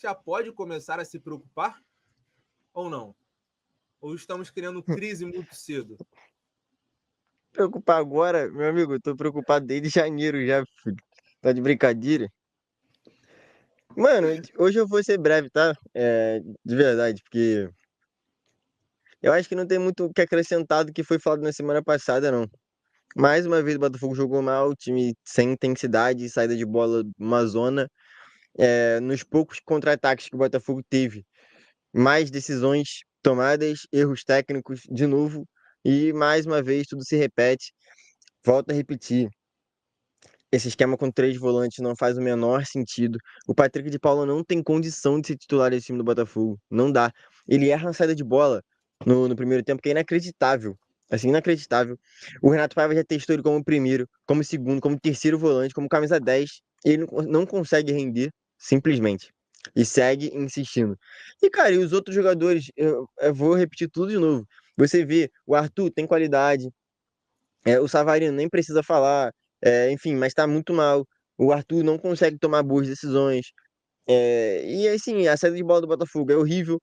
já pode começar a se preocupar ou não? Ou estamos criando crise muito cedo? Preocupar agora, meu amigo, eu tô preocupado desde janeiro já, filho. Tá de brincadeira? Mano, hoje eu vou ser breve, tá? De verdade, porque eu acho que não tem muito o que acrescentar do que foi falado na semana passada, não. Mais uma vez o Botafogo jogou mal, o time sem intensidade, saída de bola, uma zona. Nos poucos contra-ataques que o Botafogo teve, mais decisões tomadas, erros técnicos de novo, e mais uma vez tudo se repete. Volto a repetir. Esse esquema com três volantes não faz o menor sentido. O Patrick de Paula não tem condição de ser titular desse time do Botafogo. Não dá. Ele erra na saída de bola no primeiro tempo, que é inacreditável. Assim, inacreditável. O Renato Paiva já testou ele como primeiro, como segundo, como terceiro volante, como camisa 10. Ele não consegue render, simplesmente. E segue insistindo. E, cara, e os outros jogadores, eu vou repetir tudo de novo. Você vê, o Arthur tem qualidade, o Savarino nem precisa falar, enfim, mas tá muito mal. O Arthur não consegue tomar boas decisões. E assim, a saída de bola do Botafogo é horrível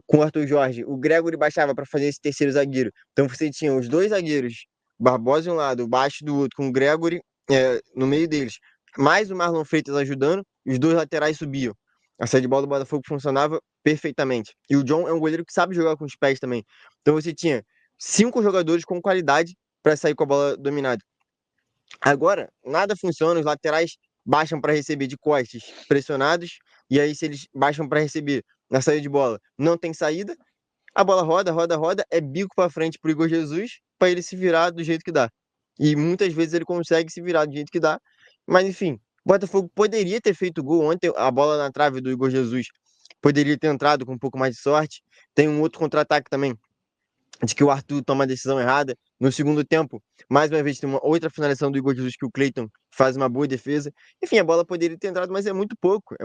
com o Arthur Jorge. O Gregory baixava para fazer esse terceiro zagueiro. Então você tinha os dois zagueiros, Barbosa de um lado, o Baixo do outro, com o Gregory no meio deles. Mais o Marlon Freitas ajudando, e os dois laterais subiam. A saída de bola do Botafogo funcionava perfeitamente. E o John é um goleiro que sabe jogar com os pés também. Então você tinha cinco jogadores com qualidade para sair com a bola dominada. Agora, nada funciona, os laterais baixam para receber de costas, pressionados, e aí se eles baixam para receber na saída de bola, não tem saída, a bola roda, roda, roda, é bico para frente pro Igor Jesus, para ele se virar do jeito que dá. E muitas vezes ele consegue se virar do jeito que dá, mas enfim, o Botafogo poderia ter feito gol ontem, a bola na trave do Igor Jesus poderia ter entrado com um pouco mais de sorte. Tem um outro contra-ataque também de que o Arthur toma a decisão errada. No segundo tempo, mais uma vez, tem uma outra finalização do Igor Jesus que o Cleiton faz uma boa defesa. Enfim, a bola poderia ter entrado, mas é muito pouco.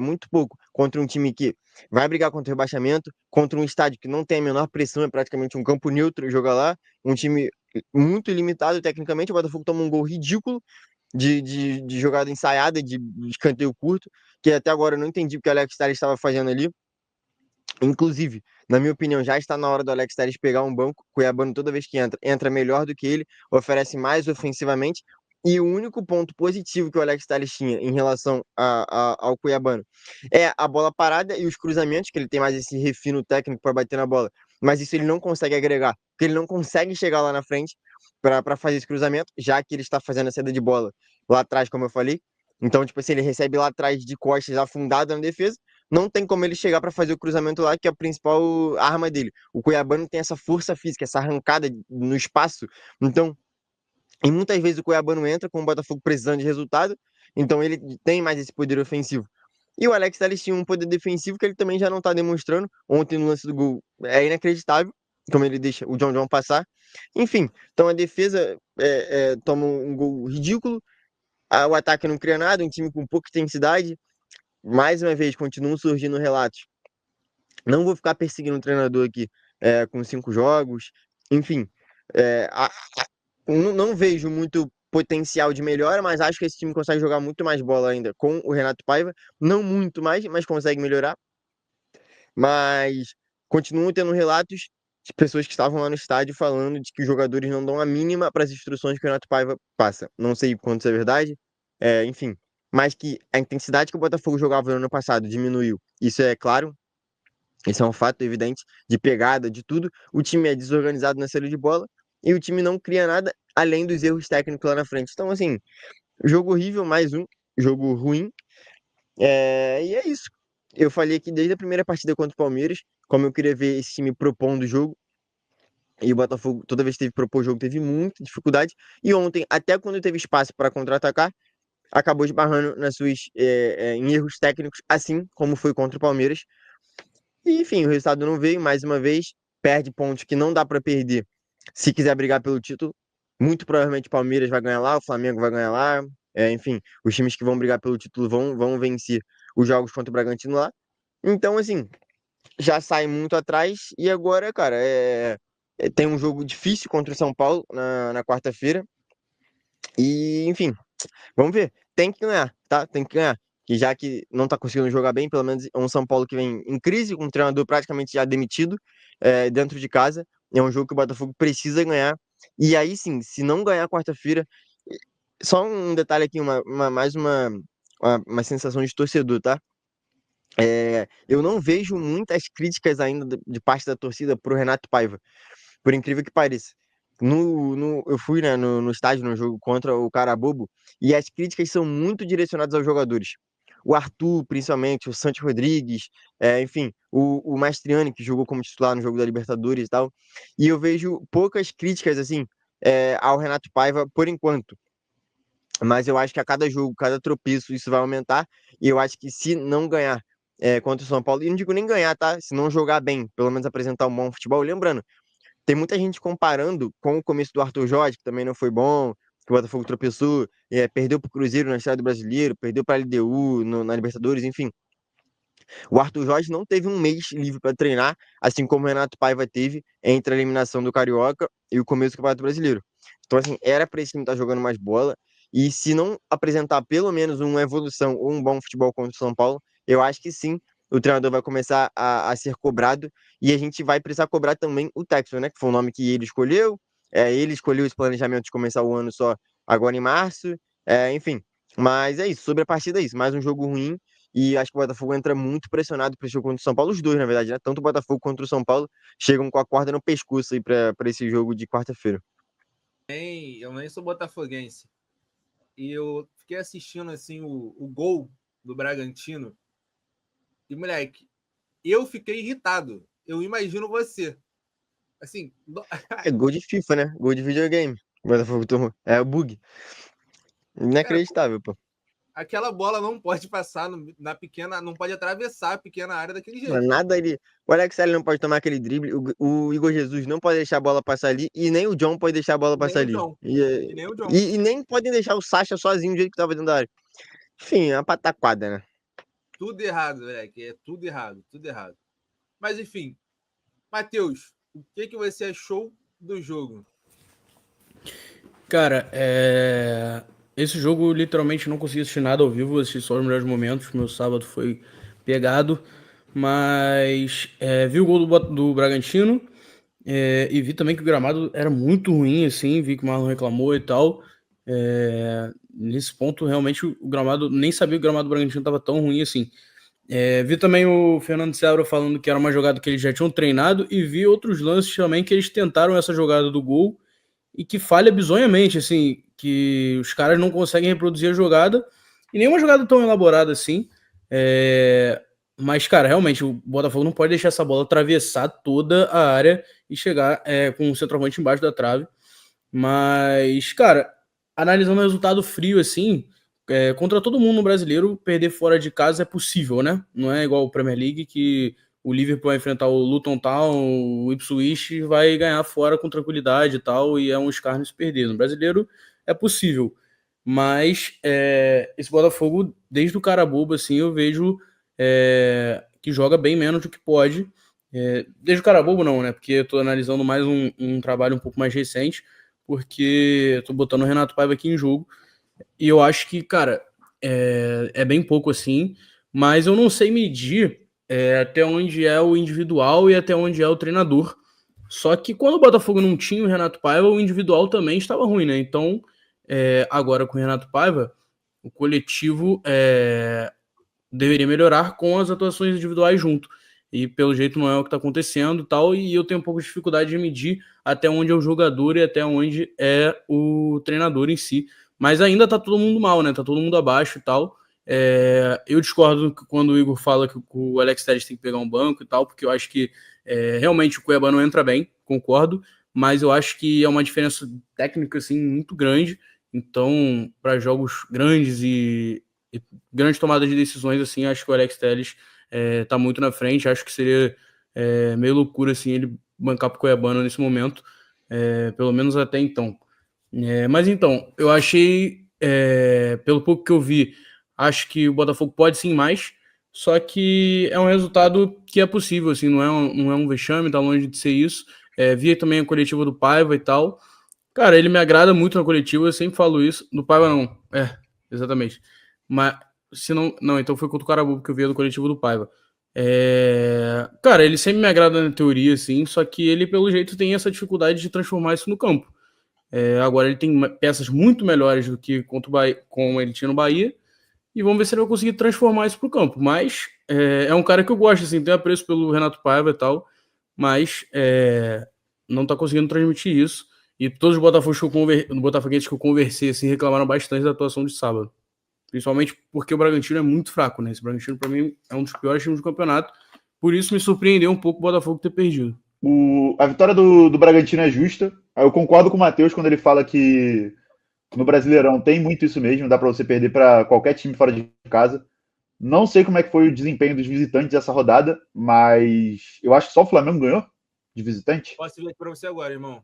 Contra um time que vai brigar contra o rebaixamento, contra um estádio que não tem a menor pressão, é praticamente um campo neutro jogar lá, um time muito limitado tecnicamente. O Botafogo toma um gol ridículo de jogada ensaiada, de escanteio curto, que até agora eu não entendi o que o Alex Telles estava fazendo ali. Inclusive, na minha opinião, já está na hora do Alex Telles pegar um banco. Cuiabano, toda vez que entra, entra melhor do que ele, oferece mais ofensivamente. E o único ponto positivo que o Alex Telles tinha em relação ao Cuiabano é a bola parada e os cruzamentos, que ele tem mais esse refino técnico para bater na bola. Mas isso ele não consegue agregar, porque ele não consegue chegar lá na frente para fazer esse cruzamento, já que ele está fazendo a saída de bola lá atrás, como eu falei. Então, tipo assim, ele recebe lá atrás de costas afundado na defesa, não tem como ele chegar para fazer o cruzamento lá, que é a principal arma dele. O Cuiabano tem essa força física, essa arrancada no espaço. Então, e muitas vezes o Cuiabano entra com o Botafogo precisando de resultado, então ele tem mais esse poder ofensivo. E o Alex Telles tinha um poder defensivo que ele também já não está demonstrando. Ontem no lance do gol é inacreditável como ele deixa o John passar. Enfim, então a defesa toma um gol ridículo, o ataque não cria nada, um time com pouca intensidade. Mais uma vez, continuam surgindo relatos. Não vou ficar perseguindo o treinador aqui com 5 jogos. Enfim, não vejo muito potencial de melhora, mas acho que esse time consegue jogar muito mais bola ainda com o Renato Paiva. Não muito mais, mas consegue melhorar. Mas continuam tendo relatos de pessoas que estavam lá no estádio falando de que os jogadores não dão a mínima para as instruções que o Renato Paiva passa. Não sei quanto isso é verdade, enfim. Mas que a intensidade que o Botafogo jogava no ano passado diminuiu. Isso é claro, isso é um fato evidente de pegada, de tudo. O time é desorganizado na saída de bola e o time não cria nada além dos erros técnicos lá na frente. Então, assim, jogo horrível, mais um jogo ruim. E é isso. Eu falei aqui desde a primeira partida contra o Palmeiras, como eu queria ver esse time propondo o jogo. E o Botafogo, toda vez que teve que propor o jogo, teve muita dificuldade. E ontem, até quando teve espaço para contra-atacar, acabou esbarrando em erros técnicos, assim como foi contra o Palmeiras. E, enfim, o resultado não veio, mais uma vez, perde pontos que não dá para perder se quiser brigar pelo título. Muito provavelmente o Palmeiras vai ganhar lá, o Flamengo vai ganhar lá. Enfim, os times que vão brigar pelo título vão vencer os jogos contra o Bragantino lá. Então, assim, já sai muito atrás. E agora, cara, tem um jogo difícil contra o São Paulo na quarta-feira. E, enfim, vamos ver. Tem que ganhar, tá? Tem que ganhar. que já que não está conseguindo jogar bem, pelo menos é um São Paulo que vem em crise, com um treinador praticamente já demitido dentro de casa. É um jogo que o Botafogo precisa ganhar. E aí sim, se não ganhar quarta-feira, só um detalhe aqui, mais uma sensação de torcedor, tá? Eu não vejo muitas críticas ainda de parte da torcida pro Renato Paiva, por incrível que pareça. Eu fui, né, no estádio no jogo contra o Carabobo e as críticas são muito direcionadas aos jogadores. O Arthur, principalmente, o Santi Rodrigues, enfim, o Mastriani, que jogou como titular no jogo da Libertadores e tal. E eu vejo poucas críticas, assim, ao Renato Paiva por enquanto. Mas eu acho que a cada jogo, cada tropeço, isso vai aumentar. E eu acho que se não ganhar contra o São Paulo, e não digo nem ganhar, tá? Se não jogar bem, pelo menos apresentar um bom futebol. Lembrando, tem muita gente comparando com o começo do Arthur Jorge, que também não foi bom, que o Botafogo tropeçou, perdeu para o Cruzeiro na estreia do Brasileiro, perdeu para a LDU na Libertadores, enfim. O Arthur Jorge não teve um mês livre para treinar, assim como o Renato Paiva teve entre a eliminação do Carioca e o começo do Campeonato Brasileiro. Então, assim, era para esse time estar jogando mais bola, e se não apresentar pelo menos uma evolução ou um bom futebol contra o São Paulo, eu acho que sim, o treinador vai começar a ser cobrado, e a gente vai precisar cobrar também o Textor, né, que foi o nome que ele escolheu, ele escolheu esse planejamento de começar o ano só agora em março, enfim. Mas é isso, sobre a partida é isso, mais um jogo ruim, e acho que o Botafogo entra muito pressionado para esse jogo contra o São Paulo, os dois, na verdade, né? Tanto o Botafogo quanto o São Paulo chegam com a corda no pescoço aí para esse jogo de quarta-feira. Eu nem sou botafoguense. E eu fiquei assistindo assim o gol do Bragantino. E, moleque, eu fiquei irritado. Eu imagino você. Assim, É gol de FIFA, né? Gol de videogame. O Botafogo tomou. É o bug. cara, Inacreditável, pô. aquela bola não pode passar na pequena, não pode atravessar a pequena área daquele Mano, jeito. nada ali. O Alex Telles não pode tomar aquele drible, o Igor Jesus não pode deixar a bola passar ali, e nem o John pode deixar a bola Nem passar o ali. John. E nem o John. E nem podem deixar o Sacha sozinho do jeito que tava dentro da área. Enfim, é uma pataquada, né? Tudo errado, moleque. É tudo errado, tudo errado. Mas enfim, Matheus, o que você achou do jogo? Cara, esse jogo literalmente não consegui assistir nada ao vivo, assisti só os melhores momentos. Meu sábado foi pegado, mas vi o gol do Bragantino e vi também que o gramado era muito ruim, assim. Vi que o Marlon reclamou e tal. Nesse ponto, realmente, o gramado, nem sabia que o gramado do Bragantino estava tão ruim assim. Vi também o Fernando Seabra falando que era uma jogada que eles já tinham treinado, e vi outros lances também que eles tentaram essa jogada do gol e que falha bizonhamente, assim, que os caras não conseguem reproduzir a jogada, e nenhuma jogada tão elaborada assim. Mas, cara, realmente, o Botafogo não pode deixar essa bola atravessar toda a área e chegar com o centroavante embaixo da trave. Mas, cara, analisando o resultado frio, assim, contra todo mundo no brasileiro, perder fora de casa é possível, né? Não é igual o Premier League, que o Liverpool vai enfrentar o Luton Town, o Ipswich, vai ganhar fora com tranquilidade e tal, e é um escárnio se perder. No brasileiro é possível. Mas esse Botafogo, desde o Carabobo, assim, eu vejo que joga bem menos do que pode. Desde o Carabobo não, né? Porque eu tô analisando mais um trabalho um pouco mais recente, porque eu tô botando o Renato Paiva aqui em jogo, e eu acho que, cara, é bem pouco assim, mas eu não sei medir até onde é o individual e até onde é o treinador. Só que quando o Botafogo não tinha o Renato Paiva, o individual também estava ruim, né? Então, agora com o Renato Paiva, o coletivo deveria melhorar com as atuações individuais junto. E pelo jeito não é o que está acontecendo e tal, e eu tenho um pouco de dificuldade de medir até onde é o jogador e até onde é o treinador em si. Mas ainda tá todo mundo mal, né? Tá todo mundo abaixo e tal. Eu discordo quando o Igor fala que o Alex Telles tem que pegar um banco e tal, porque eu acho que realmente o Cuiabá não entra bem, concordo, mas eu acho que é uma diferença técnica assim muito grande. Então, para jogos grandes e grande tomada de decisões, assim, acho que o Alex Telles tá muito na frente. Acho que seria meio loucura assim, ele bancar pro Cuiabano nesse momento, pelo menos até então. Mas então, eu achei, pelo pouco que eu vi, acho que o Botafogo pode sim mais, só que é um resultado que é possível, assim, não é um vexame, tá longe de ser isso. Vi também a coletiva do Paiva e tal. Cara, ele me agrada muito na coletiva, eu sempre falo isso. Do Paiva não, exatamente. Mas Se não, então foi contra o Carabobo que eu vi do coletivo do Paiva. Cara, ele sempre me agrada na teoria, assim, só que ele, pelo jeito, tem essa dificuldade de transformar isso no campo. Agora ele tem peças muito melhores do que como ele tinha no Bahia, e vamos ver se ele vai conseguir transformar isso pro campo. Mas é um cara que eu gosto, assim, tenho apreço pelo Renato Paiva e tal, mas não tá conseguindo transmitir isso. E todos os botafoguenses que eu conversei, assim, reclamaram bastante da atuação de sábado. Principalmente porque o Bragantino é muito fraco, né? Esse Bragantino, para mim, é um dos piores times do campeonato. Por isso me surpreendeu um pouco o Botafogo ter perdido. A vitória do Bragantino é justa. Eu concordo com o Matheus quando ele fala que no Brasileirão tem muito isso mesmo, dá para você perder para qualquer time fora de casa. Não sei como é que foi o desempenho dos visitantes dessa rodada, mas eu acho que só o Flamengo ganhou de visitante. Posso ver aqui para você agora, irmão.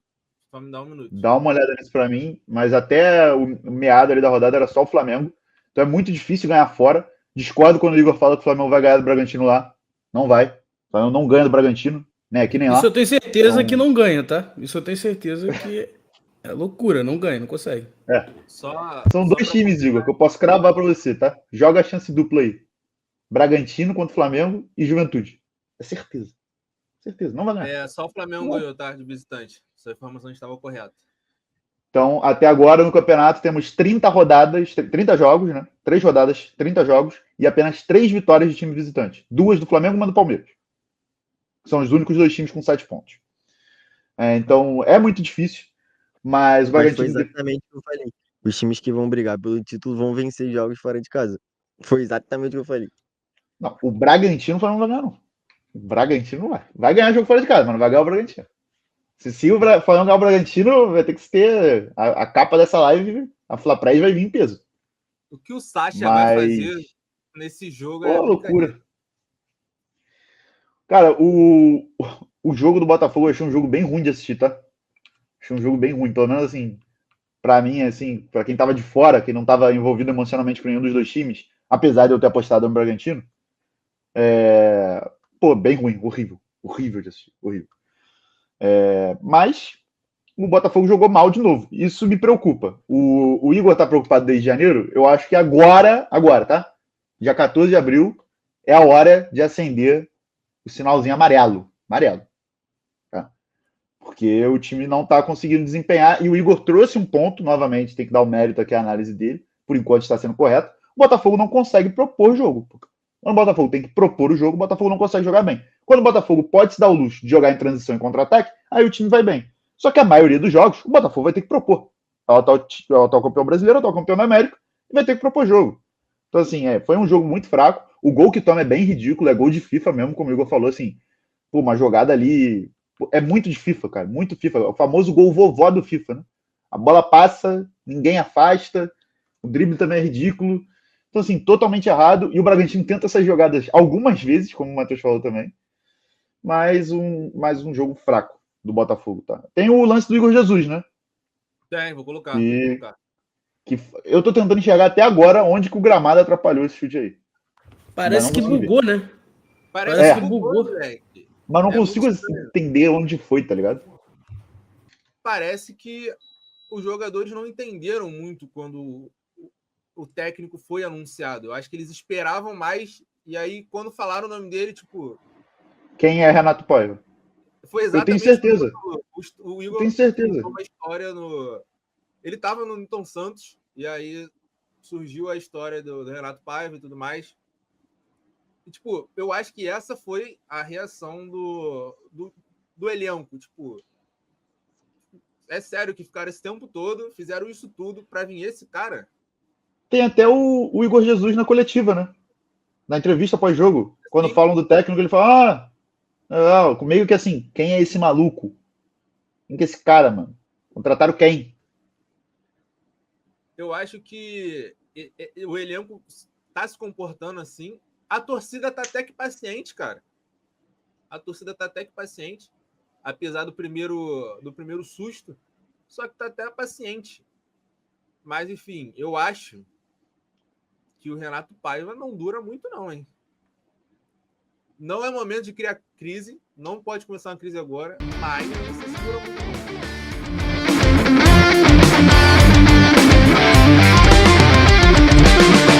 Só me dá um minuto. Dá uma olhada nisso para mim, mas até o meado ali da rodada era só o Flamengo. Então é muito difícil ganhar fora. Discordo quando o Igor fala que o Flamengo vai ganhar do Bragantino lá. Não vai. O Flamengo não ganha do Bragantino, né? Aqui nem lá. Isso eu tenho certeza que não ganha, tá? Isso eu tenho certeza que é loucura, não ganha, não consegue. São dois times, Igor, que eu posso cravar para você, tá? Joga a chance dupla aí. Bragantino contra o Flamengo e Juventude. É certeza. Certeza, não vai ganhar. Só o Flamengo ganhou, tá? De visitante. Essa informação estava correta. Então, até agora no campeonato temos 30 rodadas, 30 jogos, né? 3 rodadas, 30 jogos e apenas 3 vitórias de time visitante. 2 do Flamengo e uma do Palmeiras. São os únicos 2 times com 7 pontos. Então, é muito difícil, mas o Bragantino... Foi exatamente o que eu falei. Os times que vão brigar pelo título vão vencer jogos fora de casa. Foi exatamente o que eu falei. Não, o Bragantino não vai ganhar, não. O Bragantino não vai. Vai ganhar jogo fora de casa, mas não vai ganhar o Bragantino. Se o Flamengo ganhar o Bragantino, vai ter que ter a capa dessa live, a Flapress vai vir em peso. O que o Sacha vai fazer nesse jogo é loucura. Cara, o jogo do Botafogo eu achei um jogo bem ruim de assistir, tá? Achei um jogo bem ruim, pelo menos assim, pra mim, assim, pra quem tava de fora, quem não tava envolvido emocionalmente com nenhum dos dois times, apesar de eu ter apostado no Bragantino, bem ruim, horrível de assistir, horrível. Mas o Botafogo jogou mal de novo. Isso me preocupa. O Igor tá preocupado desde janeiro. Eu acho que agora, tá? Dia 14 de abril, é a hora de acender o sinalzinho amarelo. Tá? Porque o time não tá conseguindo desempenhar. E o Igor trouxe um ponto, novamente, tem que dar o mérito aqui à análise dele. Por enquanto está sendo correto. O Botafogo não consegue propor jogo. Quando o Botafogo tem que propor o jogo, o Botafogo não consegue jogar bem. Quando o Botafogo pode se dar o luxo de jogar em transição e contra-ataque, aí o time vai bem. Só que a maioria dos jogos, o Botafogo vai ter que propor. É o atual campeão brasileiro, o atual campeão da América, e vai ter que propor jogo. Então, assim, foi um jogo muito fraco. O gol que toma é bem ridículo, é gol de FIFA mesmo, como o Igor falou, assim, uma jogada ali... É muito de FIFA, cara, muito FIFA. O famoso gol vovó do FIFA, né? A bola passa, ninguém afasta, o drible também é ridículo. Então, assim, totalmente errado. E o Bragantino tenta essas jogadas algumas vezes, como o Matheus falou também. Mais um jogo fraco do Botafogo, tá? Tem o lance do Igor Jesus, né? Vou colocar. Que eu tô tentando enxergar até agora onde que o gramado atrapalhou esse chute aí. Parece que bugou, né? Parece que bugou, moleque. Mas não consigo entender onde foi, tá ligado? Parece que os jogadores não entenderam muito quando o técnico foi anunciado. Eu acho que eles esperavam mais, e aí, quando falaram o nome dele, tipo... Quem é Renato Paiva? Foi exatamente... Eu tenho certeza. O Igor tenho certeza. contou uma história Ele estava no Newton Santos, e aí surgiu a história do Renato Paiva e tudo mais. E, tipo, eu acho que essa foi a reação do elenco. Tipo, é sério que ficaram esse tempo todo, fizeram isso tudo para vir esse cara? Tem até o Igor Jesus na coletiva, né? Na entrevista pós-jogo. Quando falam do técnico, ele fala, meio que assim, quem é esse maluco? Quem que é esse cara, mano? Contrataram quem? Eu acho que o elenco tá se comportando assim. A torcida tá até que paciente, cara. A torcida tá até que paciente. Apesar do primeiro susto. Só que tá até paciente. Mas, enfim, eu acho que o Renato Paiva não dura muito, não, hein? Não é momento de criar crise. Não pode começar uma crise agora. Mas não se segura muito, não.